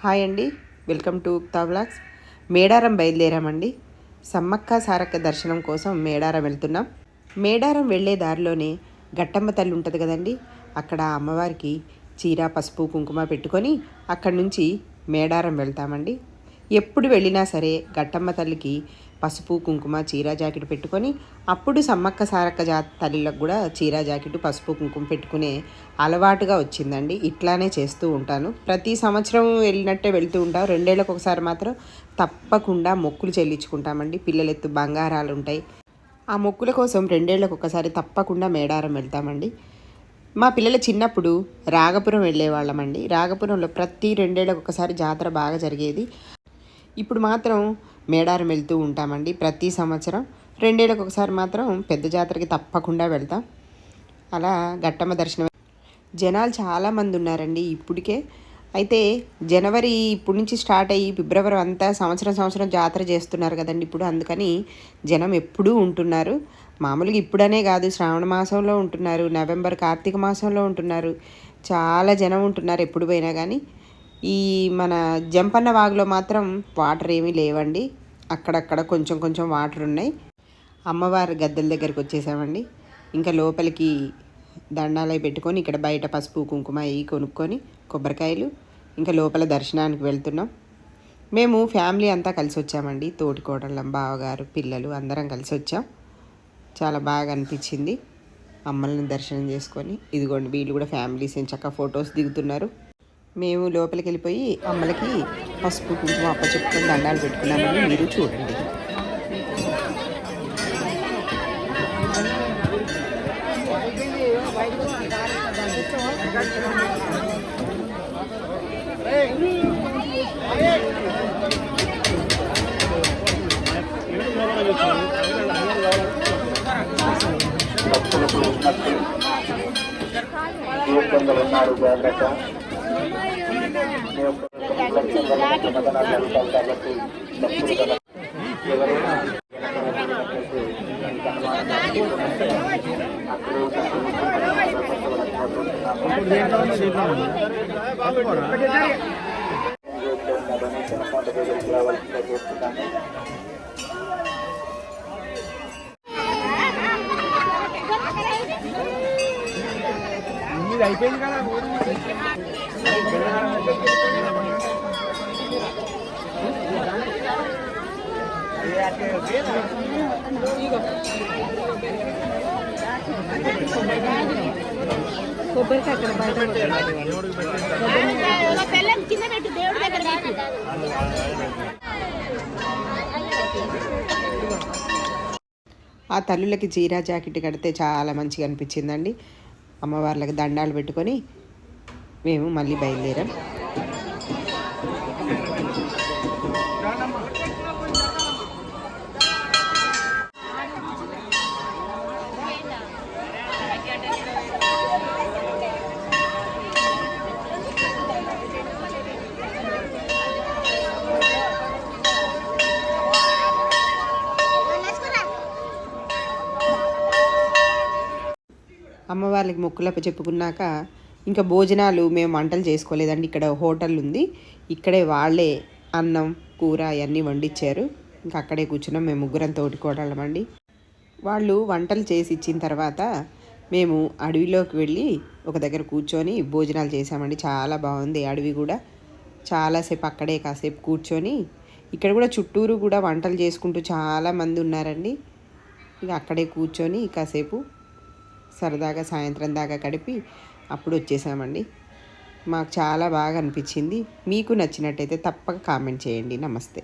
Hi అండి, welcome to Ukta vlogs. Medaram బయలుదేరామండి. సమ్మక్క సారక్క దర్శనం కోసం మేడారం వెళ్తున్నాం. మేడారం వెళ్ళే దారిలోనే గట్టమ్మ తల్లి ఉంటుంది కదండి, అక్కడ అమ్మవారికి చీర పసుపు కుంకుమ పెట్టుకొని అక్కడి నుంచి మేడారం వెళ్తామండి. ఎప్పుడు వెళ్ళినా సరే గట్టమ్మ తల్లికి పసుపు కుంకుమ చీర జాకెట్ పెట్టుకొని, అప్పుడు సమ్మక్క సారక్క తల్లిలకు కూడా చీర జాకెట్ పసుపు కుంకుమ పెట్టుకునే అలవాటుగా వచ్చిందండి. ఇట్లానే చేస్తూ ఉంటాను. ప్రతి సంవత్సరం వెళ్ళినట్టే వెళ్తూ ఉంటాం. 2 ఏళ్ళకు ఒకసారి మాత్రం తప్పకుండా మొక్కులు చెల్లించుకుంటామండి. పిల్లలెత్తు బంగారాలు ఉంటాయి. ఆ మొక్కుల కోసం 2 ఏళ్ళకు ఒకసారి తప్పకుండా మేడారం వెళ్తామండి. మా పిల్లలు చిన్నప్పుడు రాగపురం వెళ్ళేవాళ్ళమండి. రాగపురంలో ప్రతి 2 ఏళ్ళకు ఒకసారి జాతర బాగా జరిగేది. ఇప్పుడు మాత్రం మేడారం వెళ్తూ ఉంటామండి. ప్రతి సంవత్సరం 2 ఏళ్ళకు ఒకసారి మాత్రం పెద్ద జాతరకి తప్పకుండా వెళ్తాం. అలా గట్టమ్మ దర్శనం. జనాలు చాలామంది ఉన్నారండి ఇప్పటికే. అయితే జనవరి ఇప్పుడు నుంచి స్టార్ట్ అయ్యి ఫిబ్రవరి అంతా సంవత్సరం జాతర చేస్తున్నారు కదండి ఇప్పుడు. అందుకని జనం ఎప్పుడూ ఉంటున్నారు. మామూలుగా ఇప్పుడనే కాదు, శ్రావణ మాసంలో ఉంటున్నారు, నవంబర్ కార్తీక మాసంలో ఉంటున్నారు. చాలా జనం ఉంటున్నారు ఎప్పుడు పోయినా కానీ. ఈ మన జంపన్న వాగులో మాత్రం వాటర్ ఏమీ లేవండి. అక్కడక్కడ కొంచెం వాటర్ ఉన్నాయి. అమ్మవారి గద్దెల దగ్గరికి వచ్చేసామండి. ఇంకా లోపలికి దండాలై పెట్టుకొని ఇక్కడ బయట పసుపు కుంకుమ అవి కొనుక్కొని కొబ్బరికాయలు ఇంకా లోపల దర్శనానికి వెళ్తున్నాం. మేము ఫ్యామిలీ అంతా కలిసి వచ్చామండి. తోటికోడళ్ళం, బావగారు, పిల్లలు అందరం కలిసి వచ్చాం. చాలా బాగా అనిపించింది అమ్మల్ని దర్శనం చేసుకొని. ఇదిగోండి వీళ్ళు కూడా ఫ్యామిలీస్ చక్కగా ఫొటోస్ దిగుతున్నారు. మేము లోపలికి వెళ్ళిపోయి అమ్మలకి పసుపు కుంకుమ అప్పచెప్పుకొని దండాలు పెట్టుకున్నామని మీరు చూడండి. అయిపోయింది కదా. కొబ్బరికి అక్కడ బయట కింద పెట్టు, దేవుడి దగ్గర పెట్టు. ఆ తల్లులకి చీర జాకెట్ కడితే చాలా మంచిగా అనిపించిందండి. అమ్మవార్లకి దండాలు పెట్టుకొని మేము మళ్ళీ బయలుదేరాం. అమ్మవార్లకి మొక్కులప్ప చెప్పుకున్నాక ఇంకా భోజనాలు మేము వంటలు చేసుకోలేదండి. ఇక్కడ హోటల్ ఉంది, ఇక్కడే వాళ్ళే అన్నం కూర అవన్నీ వండిచ్చారు. ఇంకా అక్కడే కూర్చున్నాం. మేము ముగ్గురం తోటికోడళ్ళమండి. వాళ్ళు వంటలు చేసి ఇచ్చిన తర్వాత మేము అడవిలోకి వెళ్ళి ఒక దగ్గర కూర్చొని భోజనాలు చేసామండి. చాలా బాగుంది అడవి కూడా. చాలాసేపు అక్కడే కాసేపు కూర్చొని, ఇక్కడ కూడా చుట్టూరు కూడా వంటలు చేసుకుంటూ చాలామంది ఉన్నారండి. ఇక అక్కడే కూర్చొని కాసేపు సరదాగా సాయంత్రం దాకా గడిపి అప్పుడు వచ్చేసామండి. మాకు చాలా బాగా అనిపించింది. మీకు నచ్చినట్టయితే తప్పక కామెంట్ చేయండి. నమస్తే.